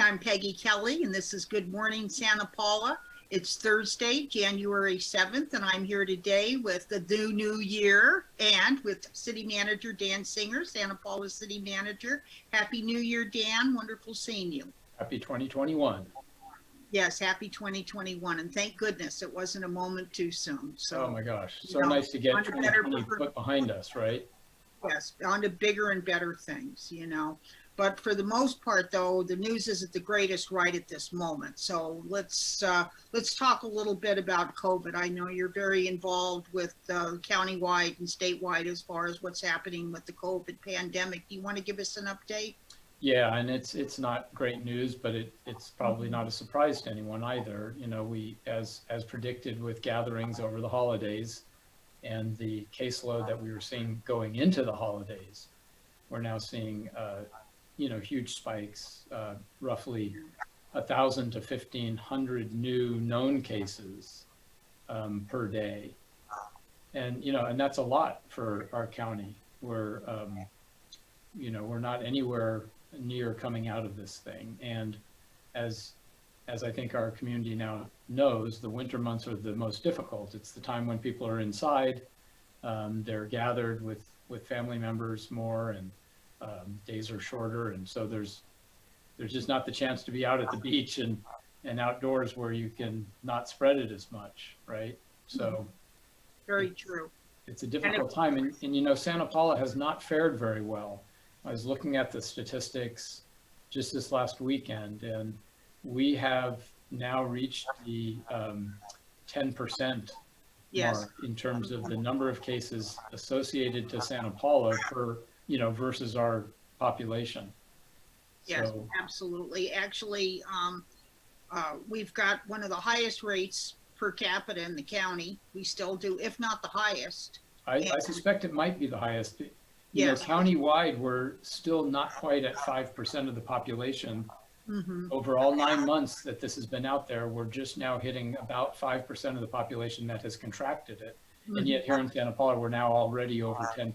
I'm Peggy Kelly, and this is Good Morning Santa Paula. It's Thursday, January 7th, and I'm here today with the new year and with City Manager Dan Singer, Santa Paula City Manager. Happy New Year, Dan. Wonderful seeing you. Happy 2021. Yes, happy 2021, and thank goodness it wasn't a moment too soon. So, oh my gosh, so nice to get 2020 put behind us, right? Yes, on to bigger and better things. But for the most part, though, the news isn't the greatest right at this moment. So let's talk a little bit about COVID. I know you're very involved with countywide and statewide as far as what's happening with the COVID pandemic. Do you want to give us an update? Yeah, and it's not great news, but it's probably not a surprise to anyone either. We, as predicted with gatherings over the holidays and the caseload that we were seeing going into the holidays, we're now seeing huge spikes, roughly 1,000 to 1,500 new known cases per day, and that's a lot for our county. We're not anywhere near coming out of this thing, and as I think our community now knows, the winter months are the most difficult. It's the time when people are inside, they're gathered with family members more, and days are shorter, and so there's just not the chance to be out at the beach and outdoors where you can not spread it as much, right? So very true. It's a difficult time, and Santa Paula has not fared very well. I was looking at the statistics just this last weekend, and we have now reached the 10% mark in terms of the number of cases associated to Santa Paula versus our population. Yes, so, absolutely. Actually, we've got one of the highest rates per capita in the county. We still do, if not the highest. I suspect it might be the highest. Countywide, we're still not quite at 5% of the population. Mm-hmm. Over all 9 months that this has been out there, we're just now hitting about 5% of the population that has contracted it. Mm-hmm. And yet here in Santa Paula, we're now already over 10%.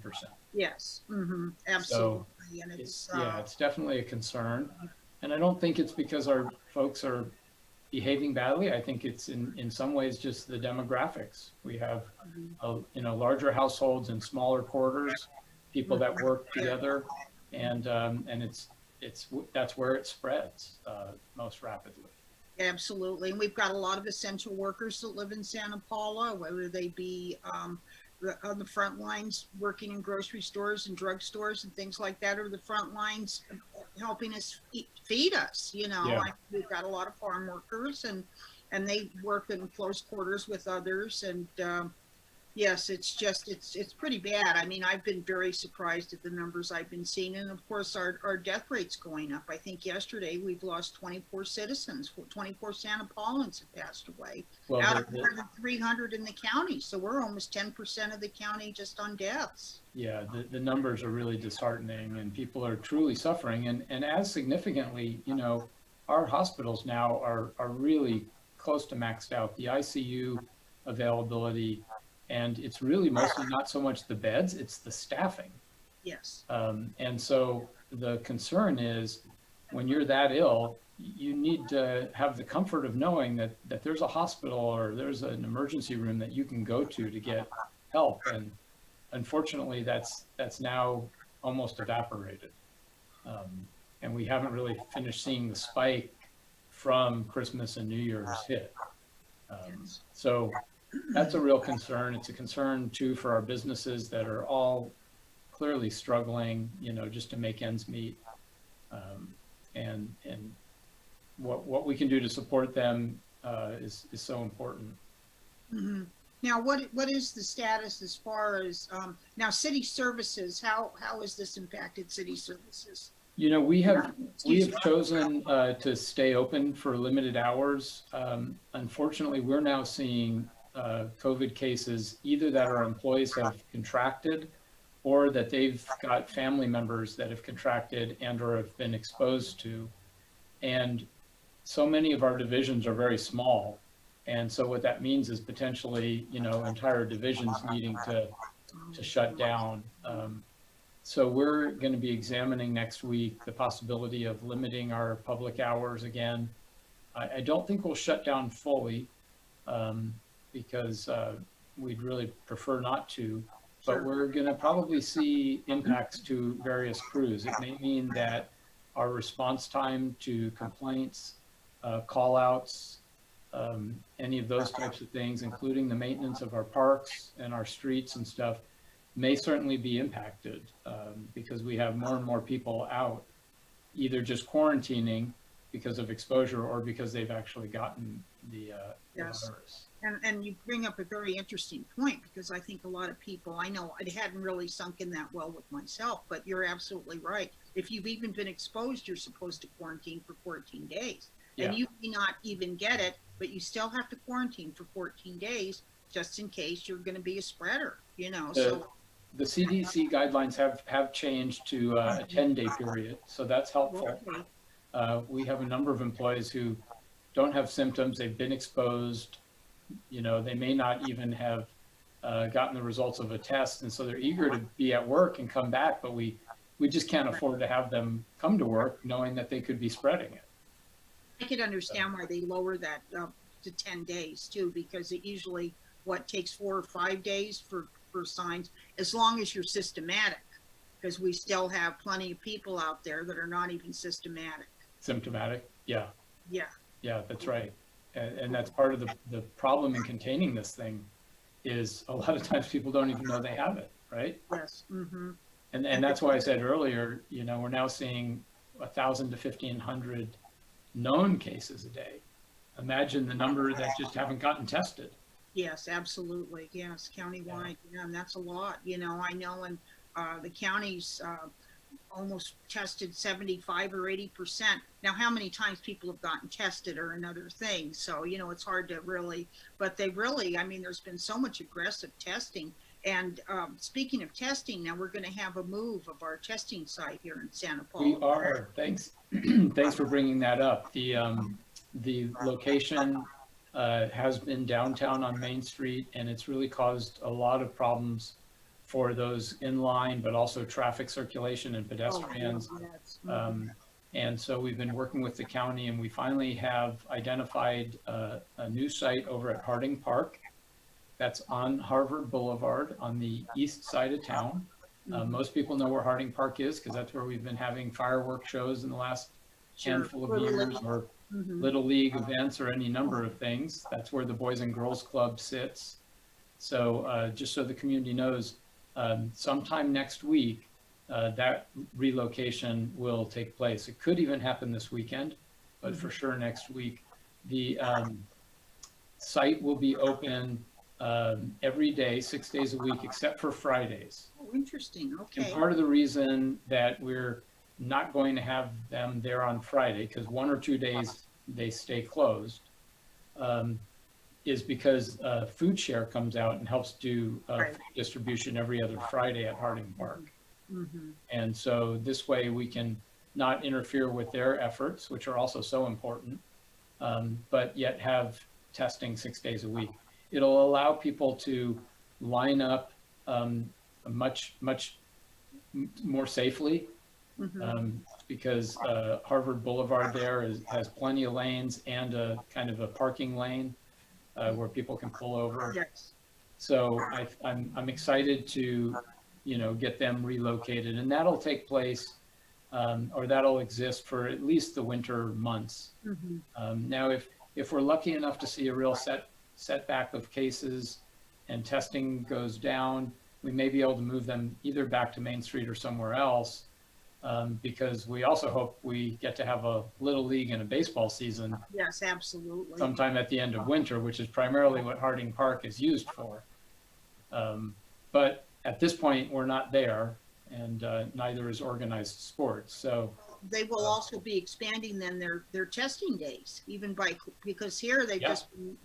Yes, mm-hmm. Absolutely. So and it's definitely a concern. And I don't think it's because our folks are behaving badly. I think it's in some ways just the demographics. We have larger households and smaller quarters, people that work together, and that's where it spreads most rapidly. Absolutely, and we've got a lot of essential workers that live in Santa Paula, whether they be on the front lines working in grocery stores and drugstores and things like that, or the front lines helping us feed us. We've got a lot of farm workers, and they work in close quarters with others, and yes, it's pretty bad. I mean, I've been very surprised at the numbers I've been seeing, and of course our death rate's going up. I think yesterday we've lost 24 citizens, 24 Santa Paulans have passed away, out of more than 300 in the county. So we're almost 10% of the county just on deaths. Yeah, the numbers are really disheartening, and people are truly suffering. And as significantly, our hospitals now are really close to maxed out. The ICU availability. And it's really mostly not so much the beds, it's the staffing. Yes. And so the concern is when you're that ill, you need to have the comfort of knowing that there's a hospital or there's an emergency room that you can go to get help. And unfortunately, that's now almost evaporated. And we haven't really finished seeing the spike from Christmas and New Year's hit. So that's a real concern. It's a concern too for our businesses that are all clearly struggling, just to make ends meet. And what we can do to support them is so important. Mm-hmm. Now, what is the status as far as now city services? How has this impacted city services? We have chosen to stay open for limited hours. Unfortunately, we're now seeing COVID cases, either that our employees have contracted or that they've got family members that have contracted and or have been exposed to. And so many of our divisions are very small. And so what that means is potentially, entire divisions needing to shut down. So we're going to be examining next week the possibility of limiting our public hours again. I don't think we'll shut down fully, because we'd really prefer not to, but Sure. we're going to probably see impacts to various crews. It may mean that our response time to complaints, call outs, any of those types of things, including the maintenance of our parks and our streets and stuff, may certainly be impacted, because we have more and more people out, either just quarantining because of exposure or because they've actually gotten the Yes. virus. And you bring up a very interesting point, because I think a lot of people, I know it hadn't really sunk in that well with myself, but you're absolutely right. If you've even been exposed, you're supposed to quarantine for 14 days. And Yeah. you may not even get it, but you still have to quarantine for 14 days just in case you're going to be a spreader, you know. The, So, the CDC guidelines have changed to a 10-day period, so that's helpful. okay. We have a number of employees who don't have symptoms, they've been exposed, they may not even have gotten the results of a test, and so they're eager to be at work and come back, but we just can't afford to have them come to work knowing that they could be spreading it. I could understand why they lower that to 10 days too, because it usually takes 4 or 5 days for signs, as long as you're systematic, because we still have plenty of people out there that are not even systematic. Symptomatic, yeah, Yeah. that's right. And that's part of the problem in containing this thing, is a lot of times people don't even know they have it, right? Yes. Mm-hmm. And that's why I said earlier, we're now seeing 1,000 to 1,500 known cases a day. Imagine the number that just haven't gotten tested. Yes, absolutely. Yes, countywide. Yeah, and that's a lot. I know in the counties almost tested 75 or 80%. Now, how many times people have gotten tested are another thing. So, it's hard to really, but there's been so much aggressive testing. And speaking of testing, now we're going to have a move of our testing site here in Santa Paula. We are. Thanks. Thanks for bringing that up. The location has been downtown on Main Street, and it's really caused a lot of problems for those in line, but also traffic circulation and pedestrians. Oh, yes. And so we've been working with the county, and we finally have identified a new site over at Harding Park. That's on Harvard Boulevard on the east side of town. Most people know where Harding Park is, because that's where we've been having fireworks shows in the last handful of years, or Little League events, or any number of things. That's where the Boys and Girls Club sits. So just so the community knows, sometime next week, that relocation will take place. It could even happen this weekend, but for sure next week. The site will be open every day, 6 days a week, except for Fridays. Oh, interesting. Okay. And part of the reason that we're not going to have them there on Friday, because 1 or 2 days they stay closed, is because Food Share comes out and helps do Right. food distribution every other Friday at Harding Park. Mm-hmm. And so this way we can not interfere with their efforts, which are also so important, but yet have testing 6 days a week. It'll allow people to line up much more safely, because Harvard Boulevard there has plenty of lanes and a kind of a parking lane where people can pull over. Yes. So I'm excited to get them relocated, and that'll take place, or that'll exist for at least the winter months. Now, if we're lucky enough to see a real setback of cases and testing goes down, we may be able to move them either back to Main Street or somewhere else, because we also hope we get to have a Little League and a baseball season Yes, absolutely. sometime at the end of winter, which is primarily what Harding Park is used for. But at this point, we're not there, and neither is organized sports. So They will also be expanding then their testing days, even because here they've just been,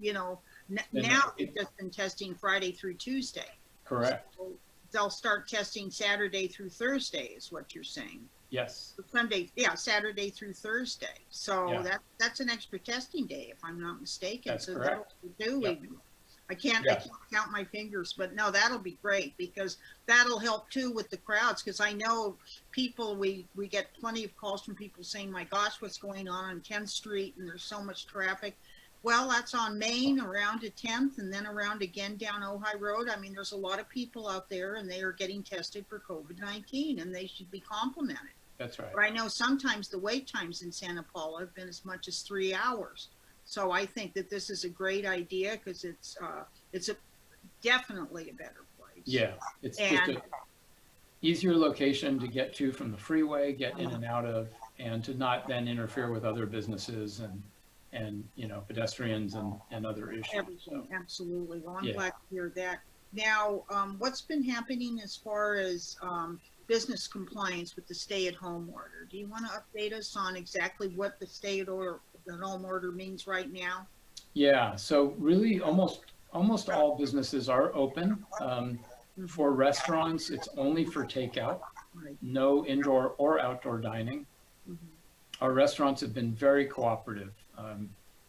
now they've just been testing Friday through Tuesday. correct. So they'll start testing Saturday through Thursday, is what you're saying. Yes. Sunday, Saturday through Thursday. So Yeah. that's an extra testing day, if I'm not mistaken. That's so correct. that'll do Yep. even. Yeah. I can't count my fingers, but no, that'll be great because that'll help too with the crowds. Because I know people, we get plenty of calls from people saying, "My gosh, what's going on 10th Street?" And there's so much traffic. Well, that's on Main around to 10th and then around again down Ojai Road. I mean, there's a lot of people out there and they are getting tested for COVID-19 and they should be complimented. That's right. But I know sometimes the wait times in Santa Paula have been as much as 3 hours. So I think that this is a great idea because it's a definitely a better place. Yeah, it's just And a easier location to get to from the freeway, get in and out of, and to not then interfere with other businesses and pedestrians and other issues. everything, So, absolutely. Well, I'm yeah. glad to hear that. Now, what's been happening as far as business compliance with the stay-at-home order? Do you want to update us on exactly what the stay-at-home order means right now? Yeah, so really almost all businesses are open. For restaurants, it's only for takeout, Right. no indoor or outdoor dining. Mhm. Our restaurants have been very cooperative.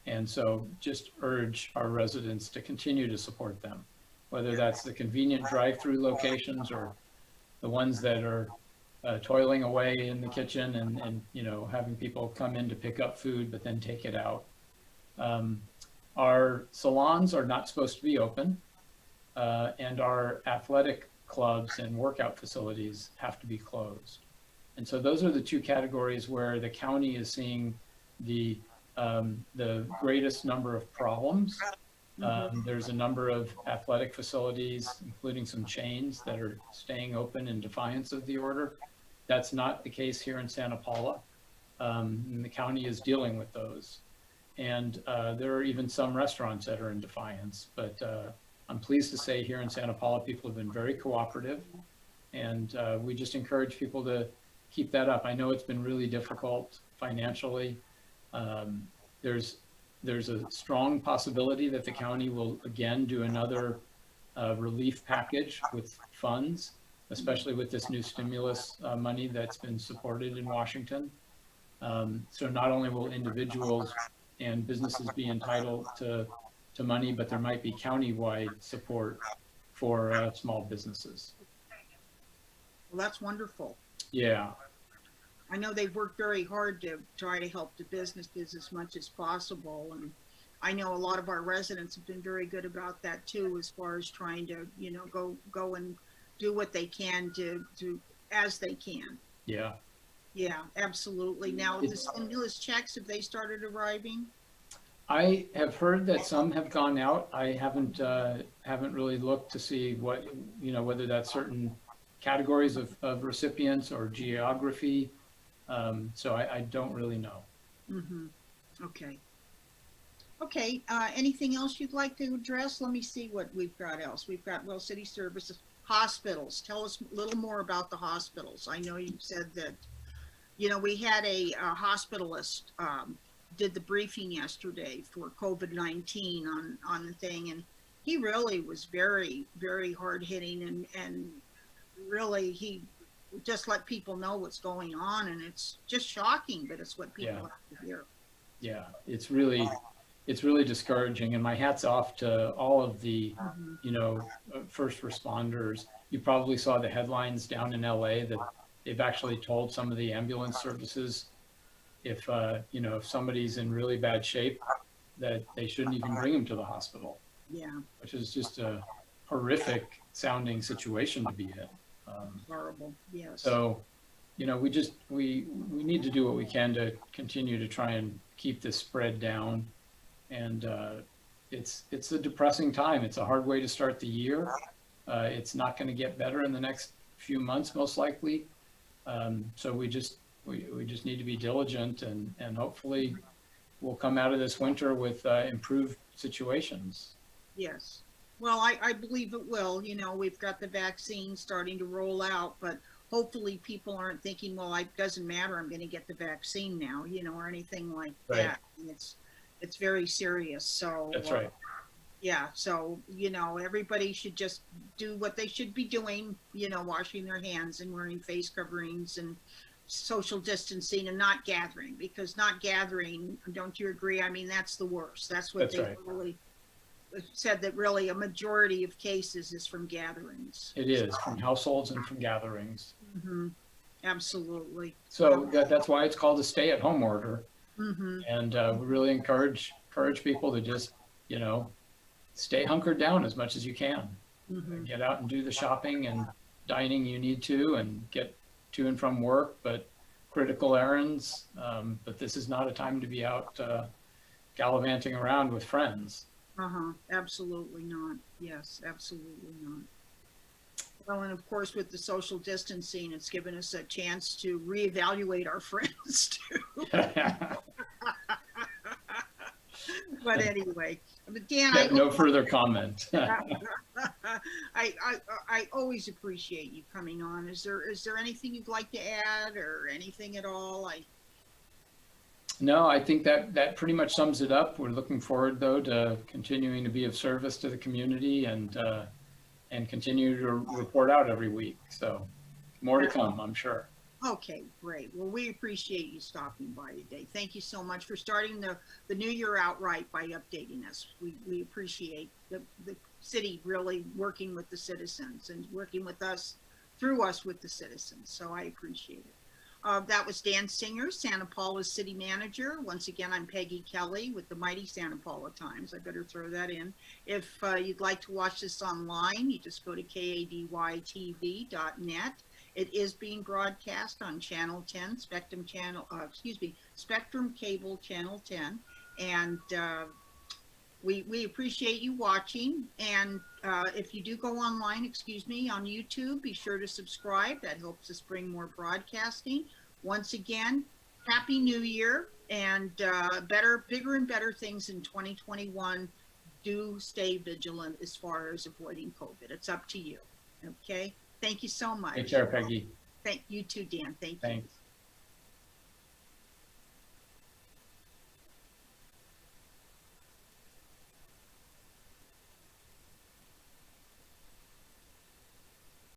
And so just urge our residents to continue to support them, whether that's the convenient drive-through locations or the ones that are toiling away in the kitchen and having people come in to pick up food, but then take it out. Our salons are not supposed to be open, and our athletic clubs and workout facilities have to be closed. And so those are the two categories where the county is seeing the greatest number of problems. There's a number of athletic facilities, including some chains, that are staying open in defiance of the order. That's not the case here in Santa Paula. And the county is dealing with those. And there are even some restaurants that are in defiance. But I'm pleased to say here in Santa Paula, people have been very cooperative. And we just encourage people to keep that up. I know it's been really difficult financially. There's a strong possibility that the county will again do another relief package with funds, especially with this new stimulus money that's been supported in Washington. So not only will individuals and businesses be entitled to money, but there might be county-wide support for small businesses. Well, that's wonderful. Yeah. I know they've worked very hard to try to help the businesses as much as possible. And I know a lot of our residents have been very good about that too, as far as trying to, go and do what they can to as they can. Yeah. Yeah, absolutely. Now, the stimulus checks, have they started arriving? I have heard that some have gone out. I haven't really looked to see whether that's certain categories of recipients or geography. So I don't really know. Mm-hmm. Okay. Okay. Anything else you'd like to address? Let me see what we've got else. We've got, well, city services, hospitals. Tell us a little more about the hospitals. I know you said that, we had a hospitalist did the briefing yesterday for COVID-19 on the thing, and he really was very, very hard hitting and really he just let people know what's going on, and it's just shocking, but it's what people have to hear. Yeah, it's really discouraging, and my hat's off to all of the first responders. You probably saw the headlines down in LA that they've actually told some of the ambulance services if somebody's in really bad shape that they shouldn't even bring them to the hospital. Yeah, which is just a horrific sounding situation to be in. horrible. Yes. So, we need to do what we can to continue to try and keep this spread down. And it's a depressing time. It's a hard way to start the year. It's not going to get better in the next few months, most likely. So we just need to be diligent and hopefully we'll come out of this winter with improved situations. Yes. Well, I believe it will. We've got the vaccine starting to roll out, but hopefully people aren't thinking, well, it doesn't matter, I'm going to get the vaccine now, or anything like that. And it's very serious. So That's right. Yeah. So, everybody should just do what they should be doing, washing their hands and wearing face coverings and social distancing and not gathering, because not gathering, don't you agree? I mean, that's the worst. That's what That's they right. really, said that really a majority of cases is from gatherings. It is from households and from gatherings. Hmm. Absolutely. So that's why it's called a stay-at-home order. Hmm. And we really encourage people to just, stay hunkered down as much as you can. Hmm. Get out and do the shopping and dining you need to, and get to and from work, but critical errands. But this is not a time to be out gallivanting around with friends. Uh-huh. Absolutely not. Yes, absolutely not. Well, and of course, with the social distancing, it's given us a chance to reevaluate our friends too. But anyway, but Dan, I have no further comment. I always appreciate you coming on. Is there anything you'd like to add or anything at all? No, I think that pretty much sums it up. We're looking forward, though, to continuing to be of service to the community and continue to report out every week. So more to come, I'm sure. Okay, great. Well, we appreciate you stopping by today. Thank you so much for starting the new year out right by updating us. We appreciate the city really working with the citizens and working with us, through us with the citizens. So I appreciate it. That was Dan Singer, Santa Paula's city manager. Once again, I'm Peggy Kelly with the Mighty Santa Paula Times. I better throw that in. If you'd like to watch this online, you just go to kadytv.net. It is being broadcast on Channel 10, Spectrum Cable Channel 10. And we appreciate you watching. And if you do go online, on YouTube, be sure to subscribe. That helps us bring more broadcasting. Once again, Happy New Year, and bigger and better things in 2021. Do stay vigilant as far as avoiding COVID. It's up to you. Okay? Thank you so much. Take care, Peggy. Thank you too, Dan. Thank you. Thanks.